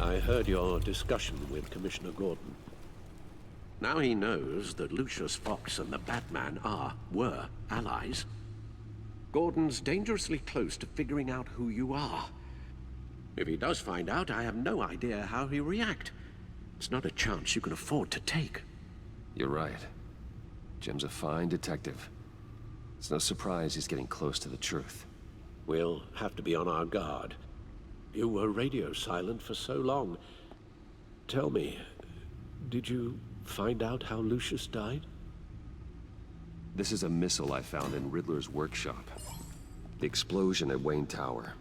I heard your discussion with Commissioner Gordon. Now he knows that Lucius Fox and the Batman were allies. Gordon's dangerously close to figuring out who you are. If he does find out, I have no idea how he'll react. It's not a chance you can afford to take. You're right. Jim's a fine detective. It's no surprise he's getting close to the truth. We'll have to be on our guard. You were radio silent for so long. Tell me, did you find out how Lucius died? This is a missile I found in Riddler's workshop. The explosion at Wayne Tower.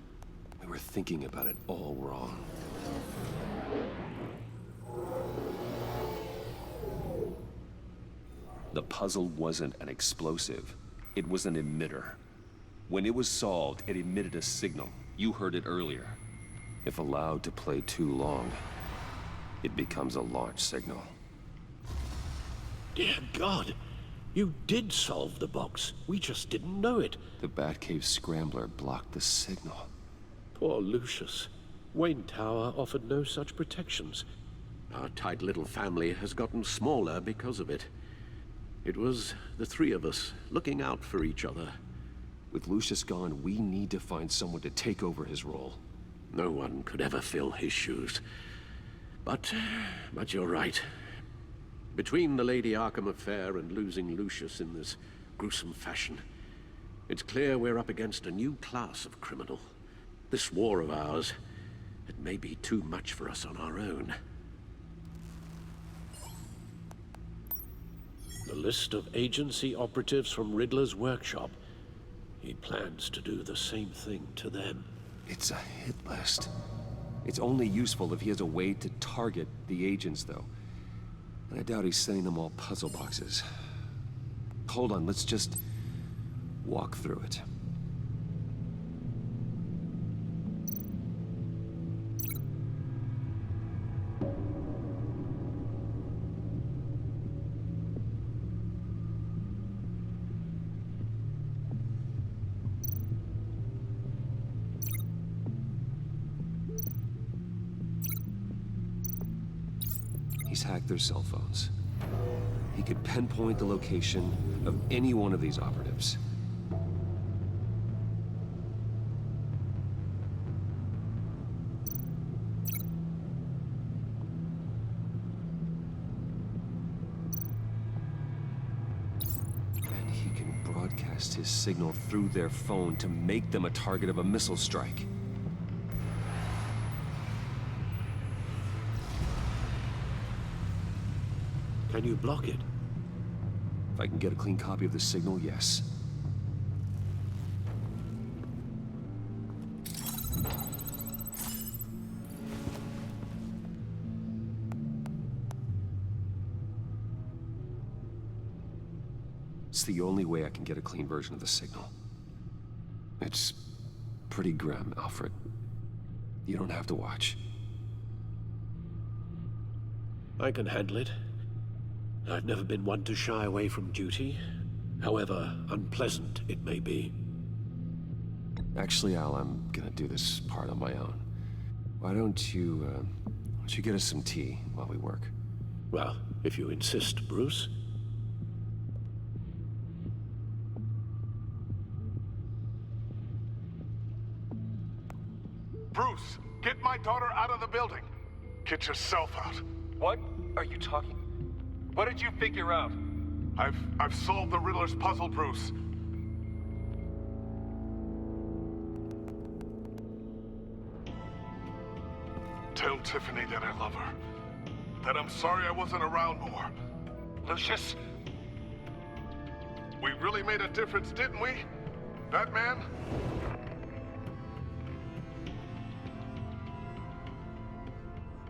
We were thinking about it all wrong. The puzzle wasn't an explosive. It was an emitter. When it was solved, it emitted a signal. You heard it earlier. If allowed to play too long, it becomes a launch signal. Dear God! You did solve the box. We just didn't know it. The Batcave scrambler blocked the signal. Poor Lucius. Wayne Tower offered no such protections. Our tight little family has gotten smaller because of it. It was the three of us looking out for each other. With Lucius gone, we need to find someone to take over his role. No one could ever fill his shoes. But you're right. Between the Lady Arkham affair and losing Lucius in this gruesome fashion, it's clear we're up against a new class of criminal. This war of ours, it may be too much for us on our own. The list of agency operatives from Riddler's workshop. He plans to do the same thing to them. It's a hit list. It's only useful if he has a way to target the agents, though. And I doubt he's sending them all puzzle boxes. Hold on, let's just walk through it. He's hacked their cell phones. He could pinpoint the location of any one of these operatives. And he can broadcast his signal through their phone to make them a target of a missile strike. Can you block it? If I can get a clean copy of the signal, yes. It's the only way I can get a clean version of the signal. It's pretty grim, Alfred. You don't have to watch. I can handle it. I've never been one to shy away from duty, however unpleasant it may be. Actually, Al, I'm gonna do this part on my own. Why don't you get us some tea while we work? Well, if you insist, Bruce. Bruce, get my daughter out of the building. Get yourself out. What are you talking? What did you figure out? I've solved the Riddler's puzzle, Bruce. Tell Tiffany that I love her. That I'm sorry I wasn't around more. Lucius? We really made a difference, didn't we? Batman?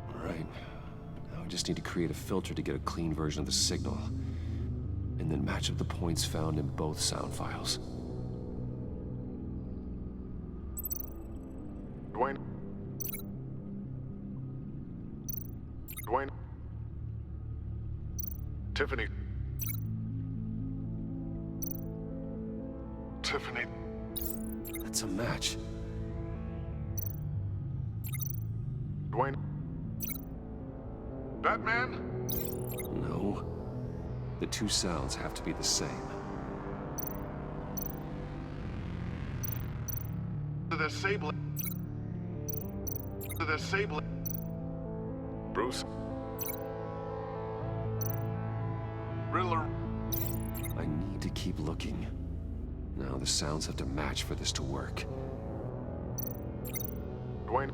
All right. Now I just need to create a filter to get a clean version of the signal. And then match up the points found in both sound files. Dwayne? Tiffany? Tiffany? That's a match. Dwayne? Batman? No. The two sounds have to be the same. The Sable. The Sable. Bruce. Riddler. I need to keep looking. Now the sounds have to match for this to work. Dwayne.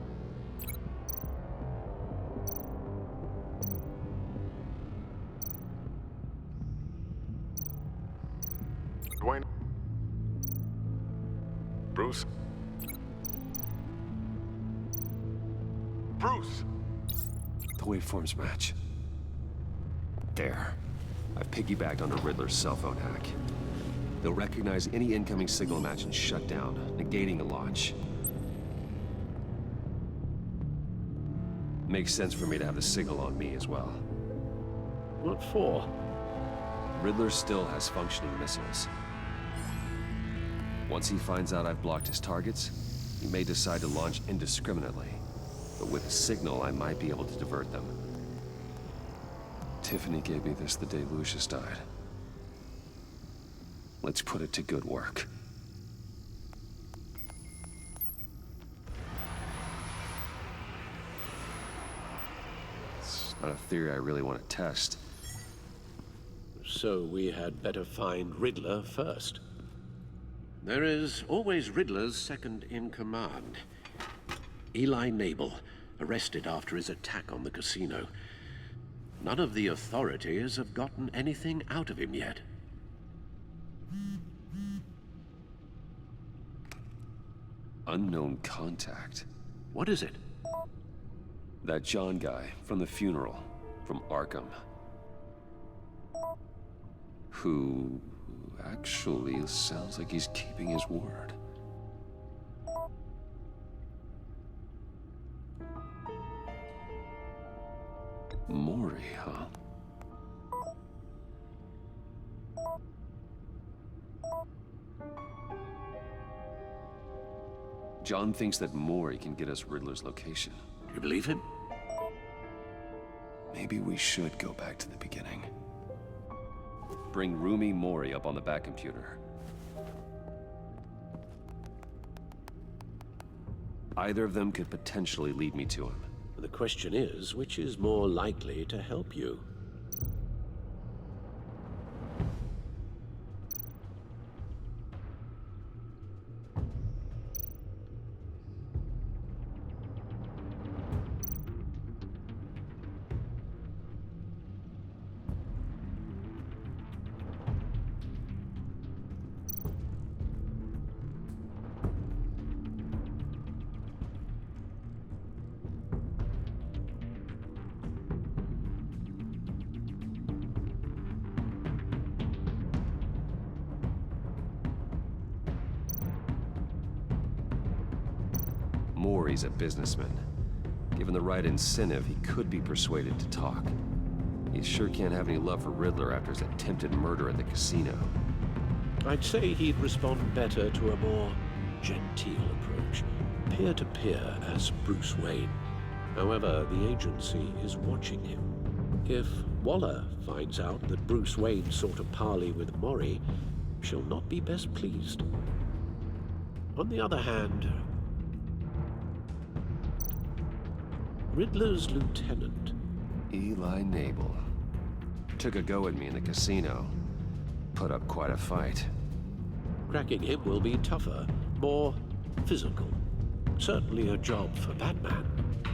Dwayne. Bruce. Bruce! The waveforms match. There. I've piggybacked onto Riddler's cell phone hack. They'll recognize any incoming signal match and shut down, negating a launch. Makes sense for me to have the signal on me as well. What for? Riddler still has functioning missiles. Once he finds out I've blocked his targets, he may decide to launch indiscriminately. But with a signal, I might be able to divert them. Tiffany gave me this the day Lucius died. Let's put it to good work. It's not a theory I really want to test. So we had better find Riddler first. There is always Riddler's second in command. Eli Nabel, arrested after his attack on the casino. None of the authorities have gotten anything out of him yet. Unknown contact. What is it? That John guy from the funeral, from Arkham. Who actually sounds like he's keeping his word. Maury, huh? John thinks that Maury can get us Riddler's location. Do you believe him? Maybe we should go back to the beginning. Bring Rumi Maury up on the back computer. Either of them could potentially lead me to him. The question is, which is more likely to help you? Maury's a businessman. Given the right incentive, he could be persuaded to talk. He sure can't have any love for Riddler after his attempted murder at the casino. I'd say he'd respond better to a more genteel approach, peer-to-peer as Bruce Wayne. However, the agency is watching him. If Waller finds out that Bruce Wayne sought a parley with Maury, she'll not be best pleased. On the other hand, Riddler's lieutenant, Eli Nabel. Took a go at me in the casino. Put up quite a fight. cracking him will be tougher, more physical. Certainly a job for Batman.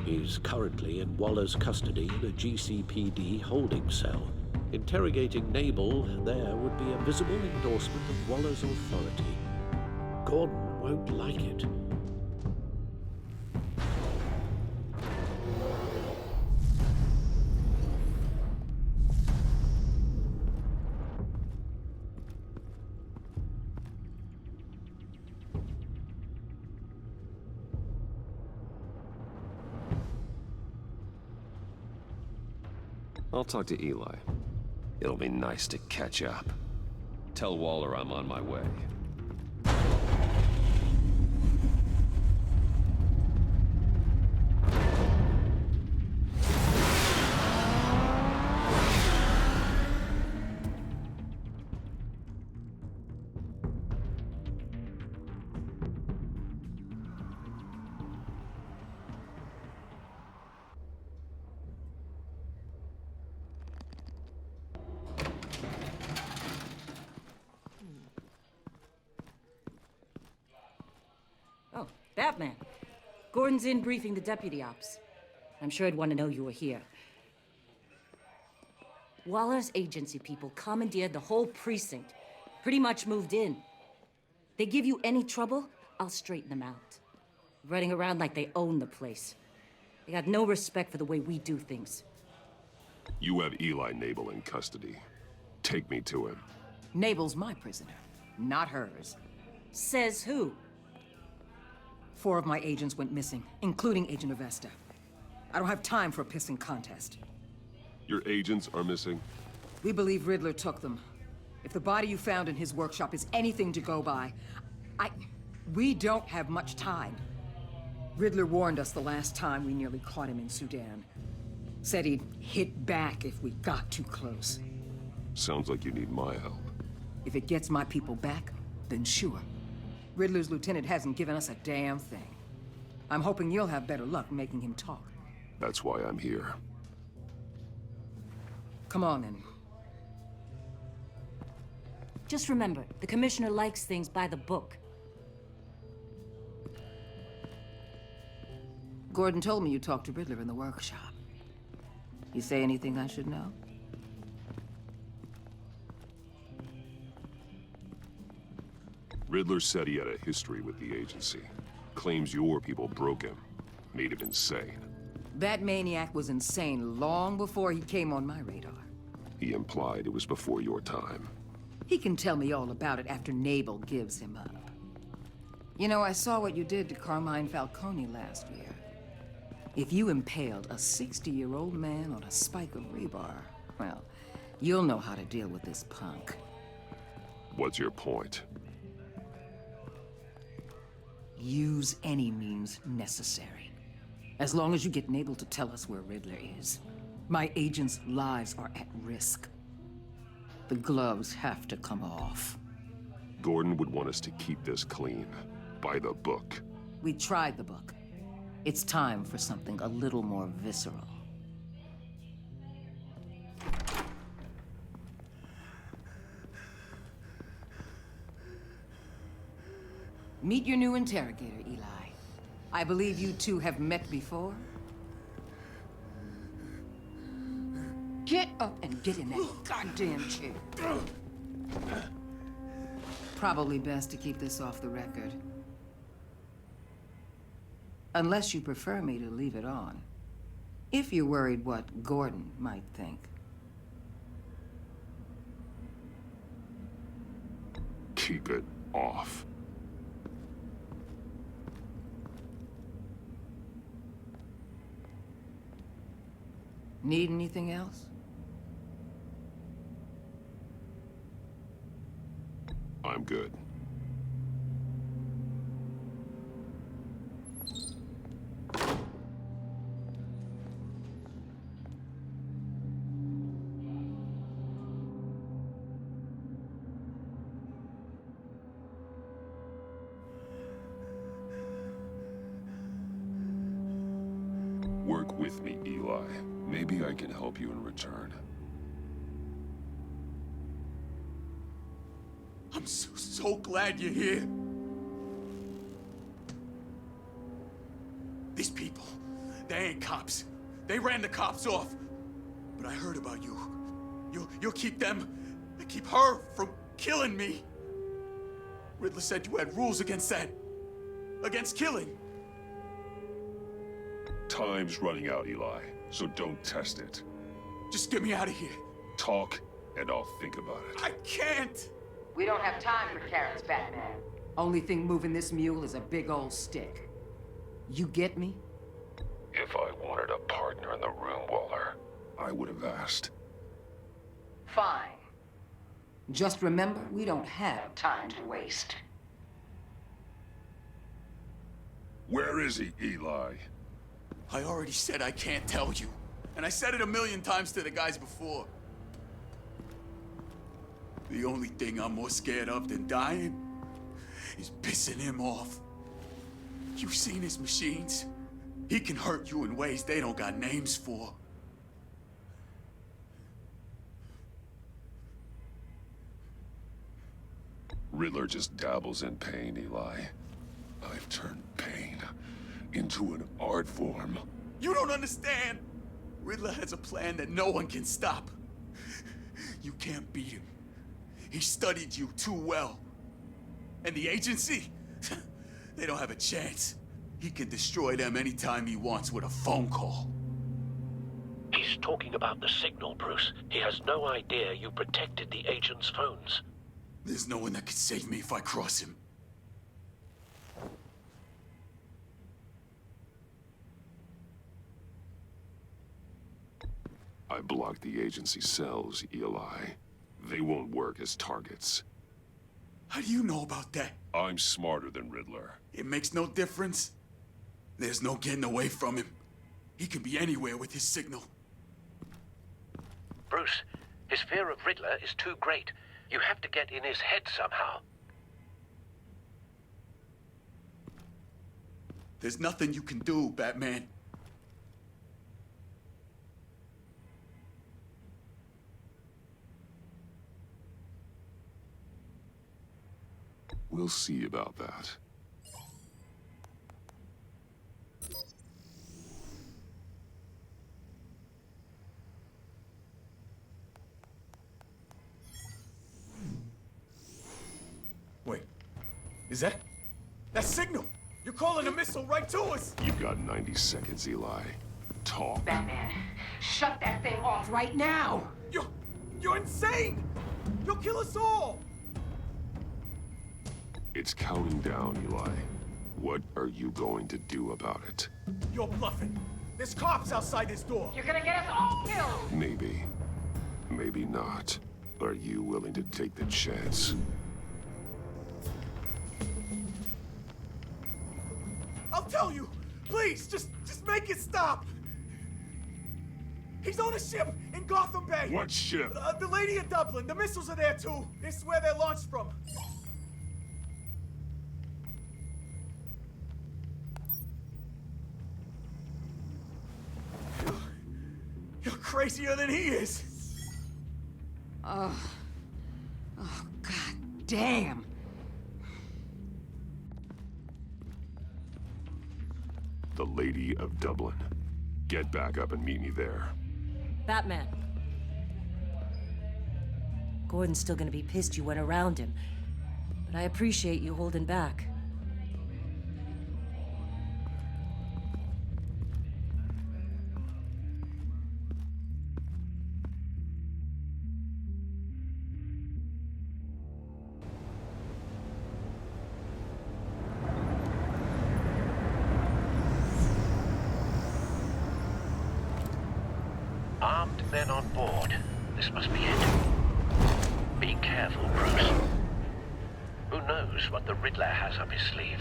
He's currently in Waller's custody in a GCPD holding cell. Interrogating Nabel there would be a visible endorsement of Waller's authority. Gordon won't like it. I'll talk to Eli. It'll be nice to catch up. Tell Waller I'm on my way. Batman. Gordon's in briefing the deputy ops. I'm sure I'd want to know you were here. Waller's agency people commandeered the whole precinct. Pretty much moved in. They give you any trouble, I'll straighten them out. Running around like they own the place. They got no respect for the way we do things. You have Eli Nabel in custody. Take me to him. Nabel's my prisoner, not hers. Says who? 4 of my agents went missing, including Agent Avesta. I don't have time for a pissing contest. Your agents are missing? We believe Riddler took them. If the body you found in his workshop is anything to go by, we don't have much time. Riddler warned us the last time we nearly caught him in Sudan. Said he'd hit back if we got too close. Sounds like you need my help. If it gets my people back, then sure. Riddler's lieutenant hasn't given us a damn thing. I'm hoping you'll have better luck making him talk. That's why I'm here. Come on, then. Just remember, the commissioner likes things by the book. Gordon told me you talked to Riddler in the workshop. You say anything I should know? Riddler said he had a history with the agency. Claims your people broke him. Made him insane. That maniac was insane long before he came on my radar. He implied it was before your time. He can tell me all about it after Nabel gives him up. You know, I saw what you did to Carmine Falcone last year. If you impaled a 60-year-old man on a spike of rebar, well, you'll know how to deal with this punk. What's your point? Use any means necessary. As long as you get Nabel to tell us where Riddler is. My agents' lives are at risk. The gloves have to come off. Gordon would want us to keep this clean. By the book. We tried the book. It's time for something a little more visceral. Meet your new interrogator, Eli. I believe you two have met before. Get up and get in that goddamn chair. Probably best to keep this off the record. Unless you prefer me to leave it on. If you're worried what Gordon might think. Keep it off. Need anything else? I'm good. Work with me, Eli. Maybe I can help you in return. I'm so glad you're here. These people, they ain't cops. They ran the cops off. But I heard about you. You'll keep them, keep her from killing me. Riddler said you had rules against that. Against killing. Time's running out, Eli, so don't test it. Just get me out of here. Talk, and I'll think about it. I can't! We don't have time for carrots, Batman. Only thing moving this mule is a big old stick. You get me? If I wanted a partner in the room, Waller, I would have asked. Fine. Just remember, we don't have time to waste. Where is he, Eli? I already said I can't tell you. And I said it 1,000,000 times to the guys before. The only thing I'm more scared of than dying is pissing him off. You've seen his machines. He can hurt you in ways they don't got names for. Riddler just dabbles in pain, Eli. I've turned pain into an art form. You don't understand! Riddler has a plan that no one can stop. You can't beat him. He studied you too well. And the agency? They don't have a chance. He can destroy them anytime he wants with a phone call. He's talking about the signal, Bruce. He has no idea you protected the agent's phones. There's no one that can save me if I cross him. I blocked the agency cells, Eli. They won't work as targets. How do you know about that? I'm smarter than Riddler. It makes no difference. There's no getting away from him. He can be anywhere with his signal. Bruce, his fear of Riddler is too great. You have to get in his head somehow. There's nothing you can do, Batman. We'll see about that. Wait, is that signal? You're calling a missile right to us! You've got 90 seconds, Eli. Talk. Batman, shut that thing off right now! You're insane! You'll kill us all! It's counting down, Eli. What are you going to do about it? You're bluffing. There's cops outside this door. You're gonna get us all killed! Maybe. Maybe not. Are you willing to take the chance? I'll tell you! Please, just make it stop! He's on a ship in Gotham Bay! What ship? The Lady of Dublin. The missiles are there too. This is where they're launched from. You're crazier than he is. Oh, god damn! The Lady of Dublin. Get back up and meet me there. Batman. Gordon's still gonna be pissed you went around him, but I appreciate you holding back. Armed men on board. This must be it. Be careful, Bruce. Who knows what the Riddler has up his sleeve?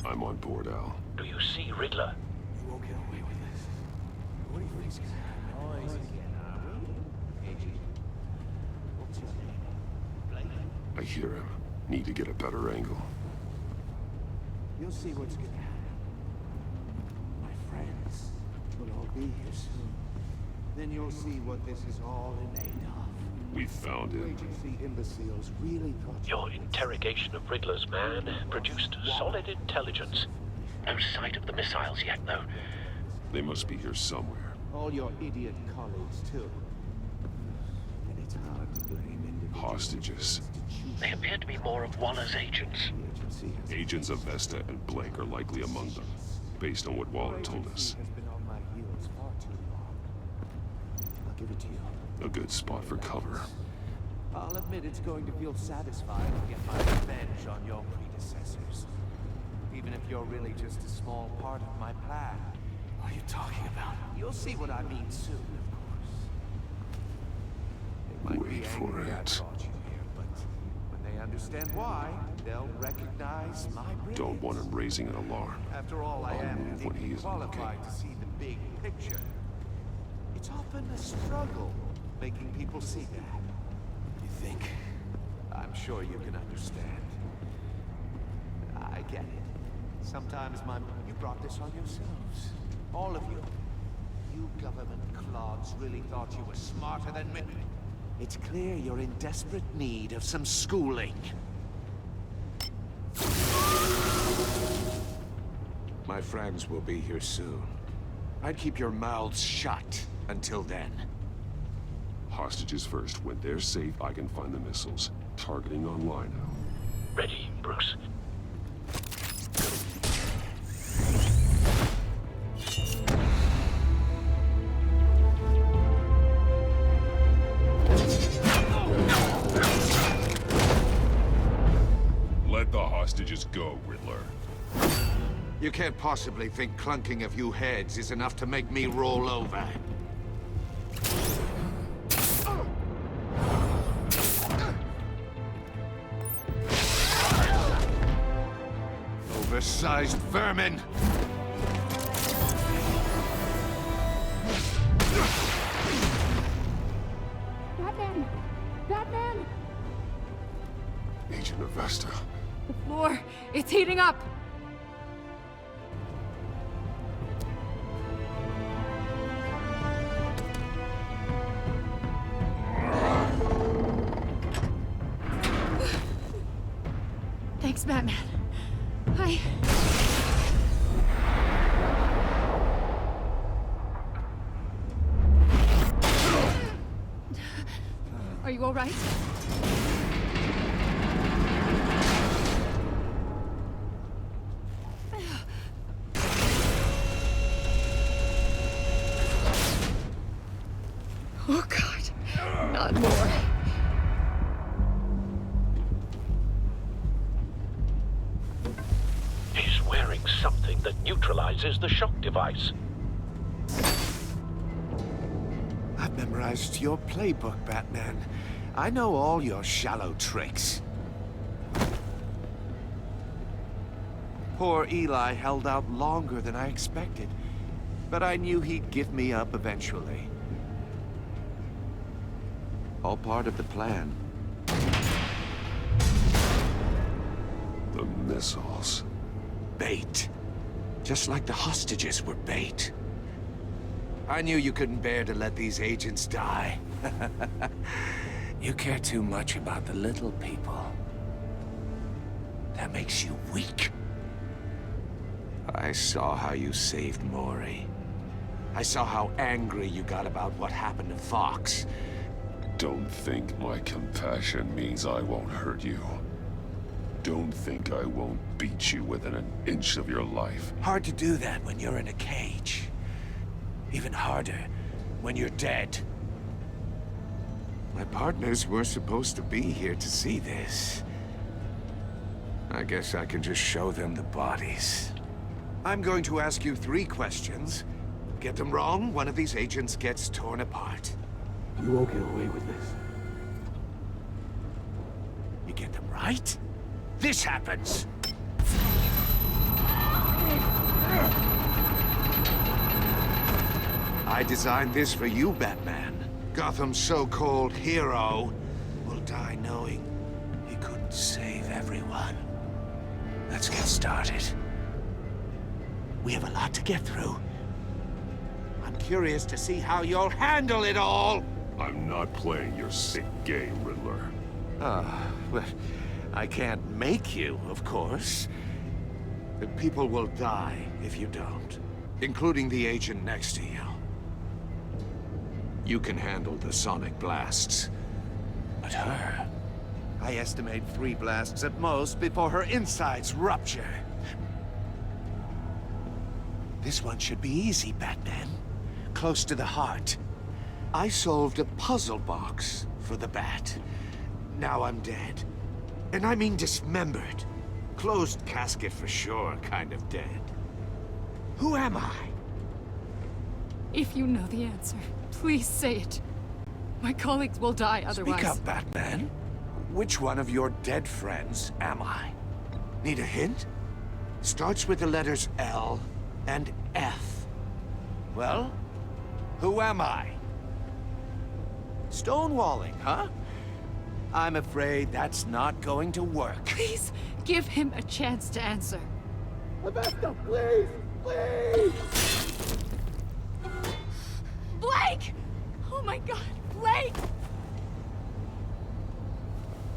I'm on board, Al. Do you see Riddler? You won't get away with this. What do you think? I hear him. Need to get a better angle. You'll see what's gonna happen. My friends will all be here soon. Then you'll see what this is all in aid of. We found him. Agency imbeciles really thought Your interrogation of Riddler's man produced solid intelligence. No sight of the missiles yet, though. They must be here somewhere. all your idiot colleagues too. And it's hard to blame individuals. Hostages. They appear to be more of Waller's agents. The agency has Agents of Vesta and Blake are likely among them, based on what Waller told us. has been on my heels far too long. I'll give it to you. A good spot for cover. I'll admit it's going to feel satisfying to get my revenge on your predecessors. Even if you're really just a small part of my plan. What are you talking about? You'll see what I mean soon, of course. They might be Wait for angry I it. brought you here, but when they understand why, they'll recognize my brilliance. Don't want him raising an alarm. After all, I I'll am move when he uniquely isn't qualified looking. to see the big picture. It's often a struggle making people see that. You think? I'm sure you can understand. I get it. Sometimes you brought this on yourselves. All of you. You government clods really thought you were smarter than me. It's clear you're in desperate need of some schooling. My friends will be here soon. I'd keep your mouths shut until then. Hostages first. When they're safe, I can find the missiles. Targeting online now. Ready, Bruce. Let the hostages go, Riddler. You can't possibly think clunking a few heads is enough to make me roll over. Oversized vermin! Batman! Batman! Agent Avesta. The floor, it's heating up! Thanks, Batman. Are you all right? Oh, God. Not more. He's wearing something that neutralizes the shock device. I've memorized your playbook, Batman. I know all your shallow tricks. Poor Eli held out longer than I expected, but I knew he'd give me up eventually. All part of the plan. The missiles. Bait. Just like the hostages were bait. I knew you couldn't bear to let these agents die. You care too much about the little people. That makes you weak. I saw how you saved Maury. I saw how angry you got about what happened to Fox. Don't think my compassion means I won't hurt you. Don't think I won't beat you within an inch of your life. Hard to do that when you're in a cage. Even harder when you're dead. My partners were supposed to be here to see this. I guess I can just show them the bodies. I'm going to ask you 3 questions. Get them wrong, one of these agents gets torn apart. You won't get away with this. You get them right, this happens. I designed this for you, Batman. Gotham's so-called hero will die knowing he couldn't save everyone. Let's get started. We have a lot to get through. I'm curious to see how you'll handle it all. I'm not playing your sick game, Riddler. Well, I can't make you, of course. But people will die if you don't, including the agent next to you. You can handle the sonic blasts. But her... I estimate 3 blasts at most before her insides rupture. This one should be easy, Batman. Close to the heart. I solved a puzzle box for the Bat. Now I'm dead. And I mean dismembered. Closed casket for sure, kind of dead. Who am I? If you know the answer, please say it. My colleagues will die otherwise. Speak up, Batman. Which one of your dead friends am I? Need a hint? Starts with the letters L and F. Well, who am I? Stonewalling, huh? I'm afraid that's not going to work. Please, give him a chance to answer. Augusta, please! Please! Blake! Oh my God, Blake!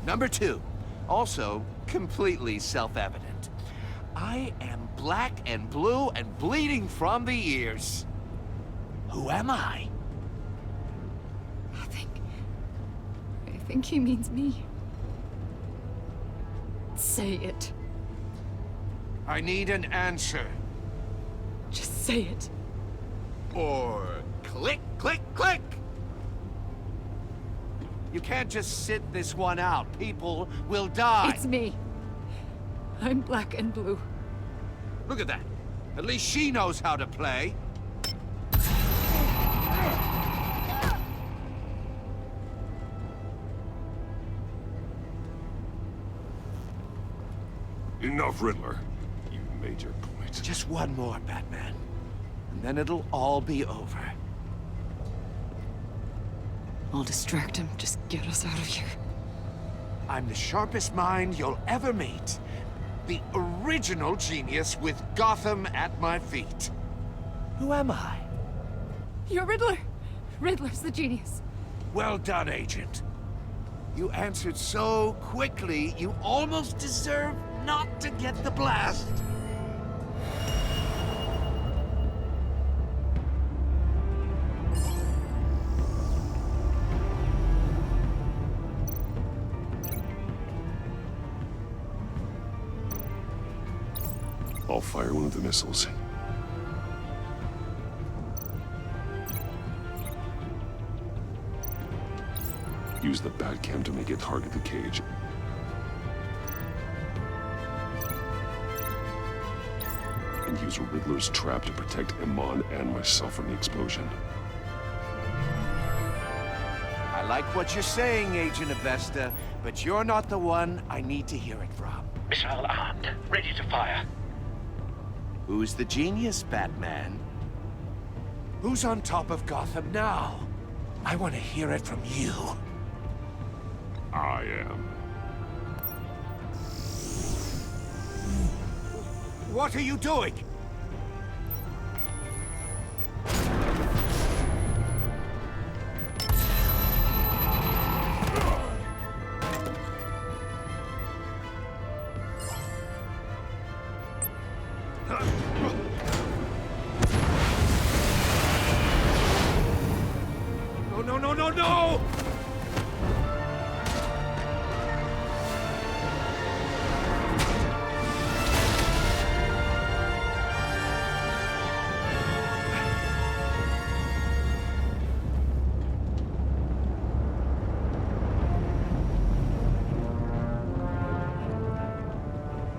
Number 2, also completely self-evident. I am black and blue and bleeding from the ears. Who am I? I think he means me. Say it. I need an answer. Just say it. Or click, click, click! You can't just sit this one out. People will die. It's me. I'm black and blue. Look at that. At least she knows how to play. Enough, Riddler. You made your point. Just one more, Batman. And then it'll all be over. I'll distract him. Just get us out of here. I'm the sharpest mind you'll ever meet. The original genius with Gotham at my feet. Who am I? You're Riddler. Riddler's the genius. Well done, Agent. You answered so quickly, you almost deserve not to get the blast. I'll fire one of the missiles. Use the Batcam to make it target the cage. And use Riddler's trap to protect Iman and myself from the explosion. I like what you're saying, Agent Avesta, but you're not the one I need to hear it from. Missile armed, ready to fire. Who's the genius, Batman? Who's on top of Gotham now? I want to hear it from you. I am. What are you doing? No, no, no, no, no!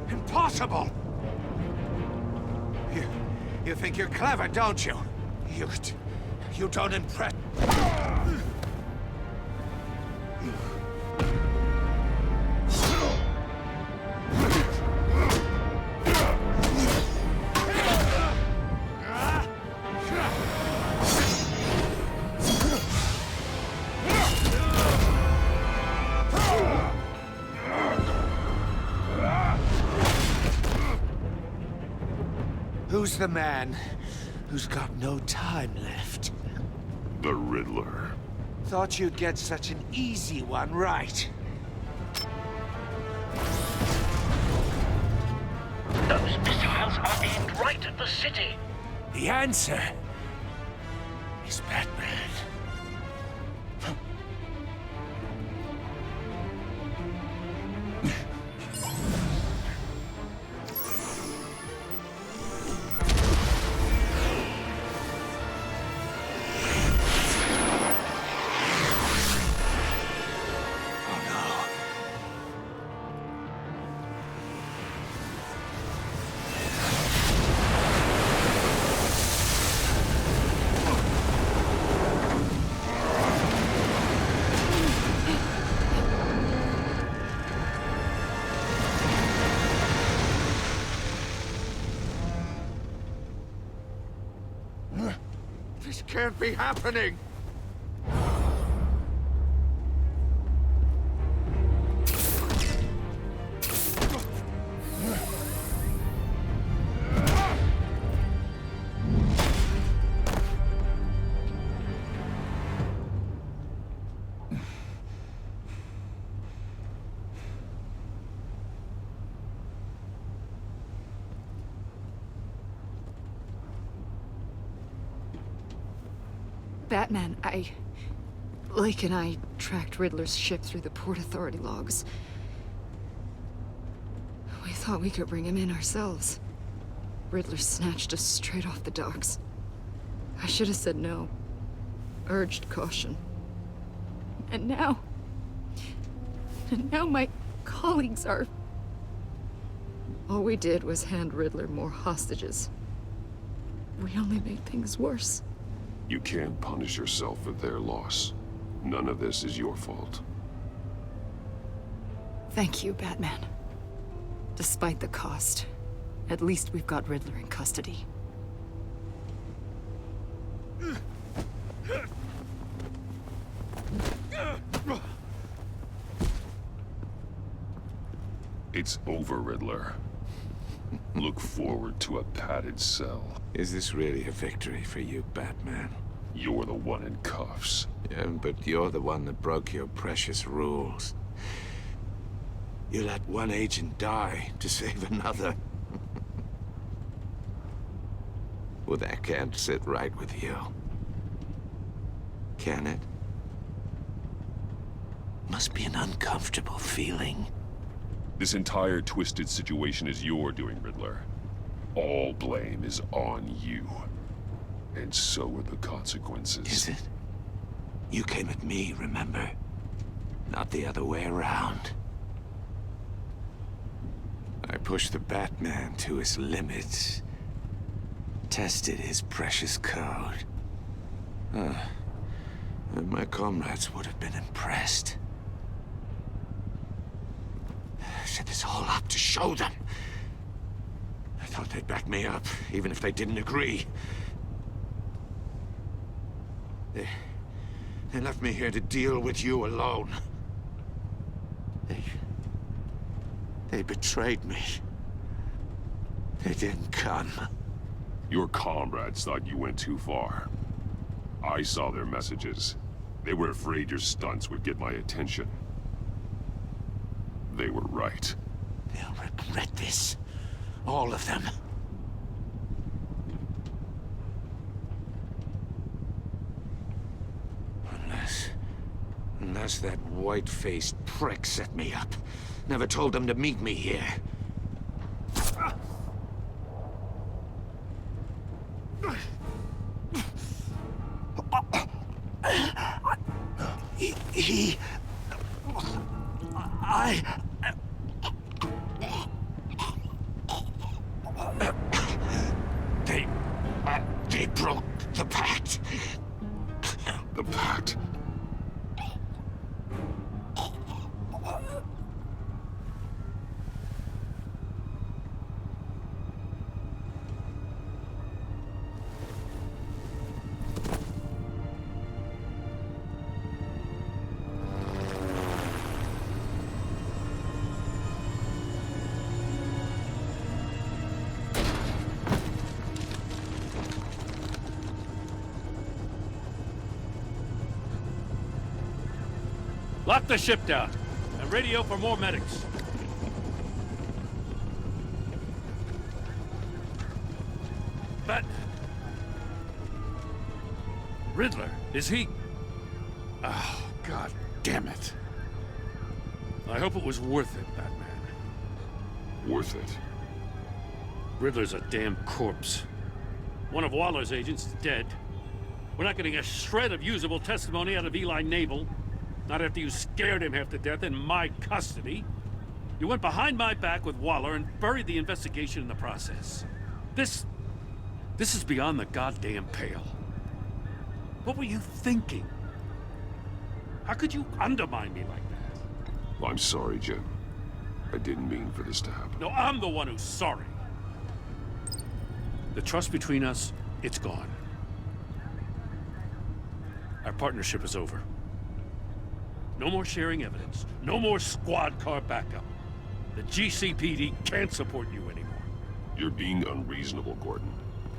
Impossible! You think you're clever, don't you? You don't impress... Who's the man who's got no time left? The Riddler. Thought you'd get such an easy one right. Those missiles are aimed right at the city. The answer is Batman. This can't be happening! Batman, Lake and I tracked Riddler's ship through the Port Authority logs. We thought we could bring him in ourselves. Riddler snatched us straight off the docks. I should have said no. Urged caution. And now my colleagues are... All we did was hand Riddler more hostages. We only made things worse. You can't punish yourself for their loss. None of this is your fault. Thank you, Batman. Despite the cost, at least we've got Riddler in custody. It's over, Riddler. Look forward to a padded cell. Is this really a victory for you, Batman? You're the one in cuffs. Yeah, but you're the one that broke your precious rules. You let one agent die to save another. Well, that can't sit right with you. Can it? Must be an uncomfortable feeling. This entire twisted situation is your doing, Riddler. All blame is on you. And so are the consequences. Is it? You came at me, remember? Not the other way around. I pushed the Batman to his limits. Tested his precious code. And my comrades would have been impressed. I set this all up to show them. I thought they'd back me up, even if they didn't agree. They left me here to deal with you alone. They betrayed me. They didn't come. Your comrades thought you went too far. I saw their messages. They were afraid your stunts would get my attention. They were right. They'll regret this. All of them. Unless that white-faced prick set me up. Never told them to meet me here. They broke the pact. The pact? Lock the ship down, and radio for more medics. But... Riddler, is he... Oh, God damn it. I hope it was worth it, Batman. Worth it? Riddler's a damn corpse. One of Waller's agents is dead. We're not getting a shred of usable testimony out of Eli Naval. Not after you scared him half to death in my custody. You went behind my back with Waller and buried the investigation in the process. This is beyond the goddamn pale. What were you thinking? How could you undermine me like that? I'm sorry, Jim. I didn't mean for this to happen. No, I'm the one who's sorry. The trust between us, it's gone. Our partnership is over. No more sharing evidence. No more squad car backup. The GCPD can't support you anymore. You're being unreasonable, Gordon.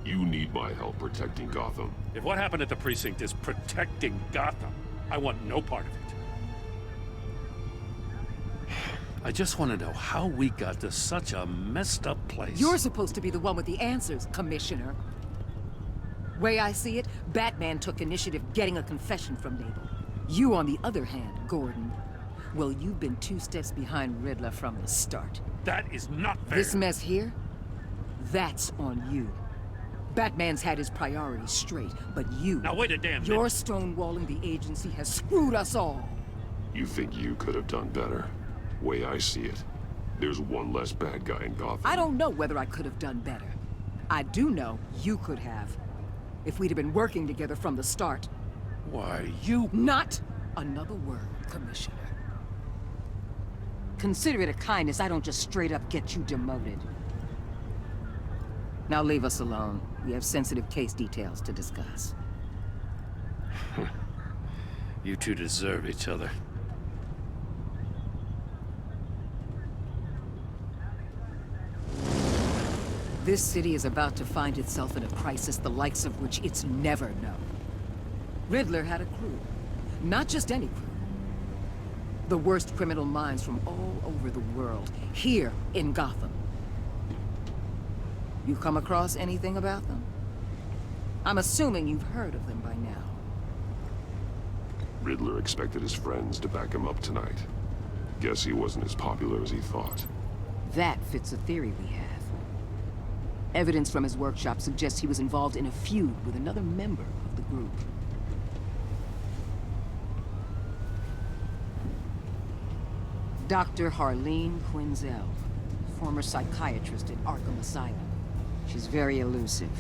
You need my help protecting Gotham. If what happened at the precinct is protecting Gotham, I want no part of it. I just want to know how we got to such a messed up place. You're supposed to be the one with the answers, Commissioner. Way I see it, Batman took initiative getting a confession from Nabel. You, on the other hand, Gordon, well, you've been 2 steps behind Riddler from the start. That is not fair. This mess here, that's on you. Batman's had his priorities straight, but you... Now wait a damn minute. Your stonewalling the agency has screwed us all. You think you could have done better? Way I see it, there's one less bad guy in Gotham. I don't know whether I could have done better. I do know you could have. If we'd have been working together from the start. Why, you... Not another word, Commissioner. Consider it a kindness I don't just straight up get you demoted. Now leave us alone. We have sensitive case details to discuss. You two deserve each other. This city is about to find itself in a crisis the likes of which it's never known. Riddler had a crew. Not just any crew. The worst criminal minds from all over the world, here in Gotham. You come across anything about them? I'm assuming you've heard of them by now. Riddler expected his friends to back him up tonight. Guess he wasn't as popular as he thought. That fits a theory we have. Evidence from his workshop suggests he was involved in a feud with another member of the group. Dr. Harleen Quinzel, former psychiatrist at Arkham Asylum. She's very elusive.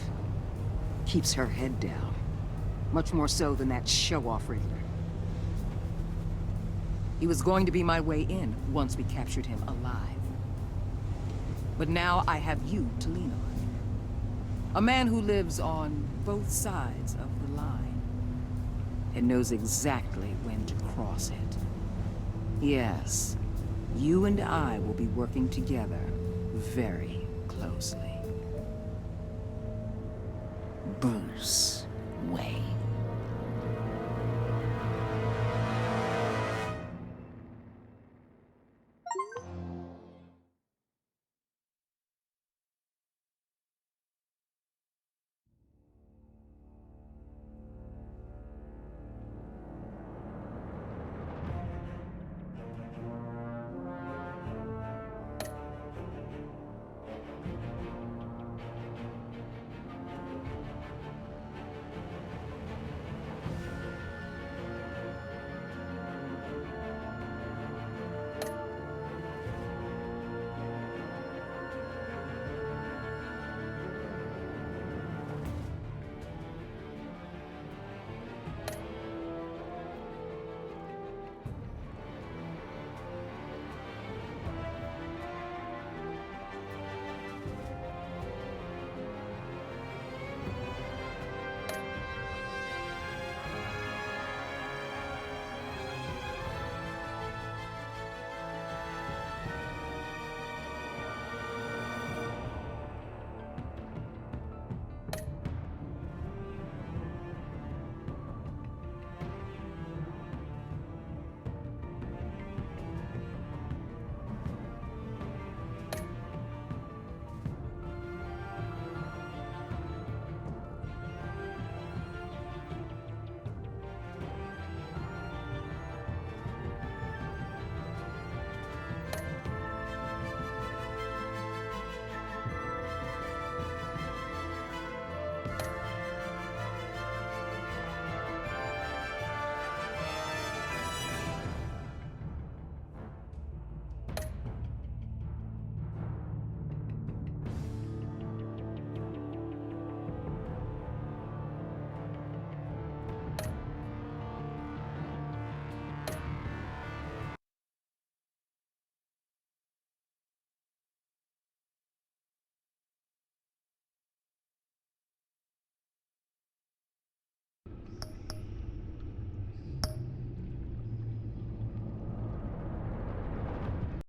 Keeps her head down. Much more so than that show-off Riddler. He was going to be my way in once we captured him alive. But now I have you to lean on. A man who lives on both sides of the line and knows exactly when to cross it. Yes, you and I will be working together very closely. Bruce.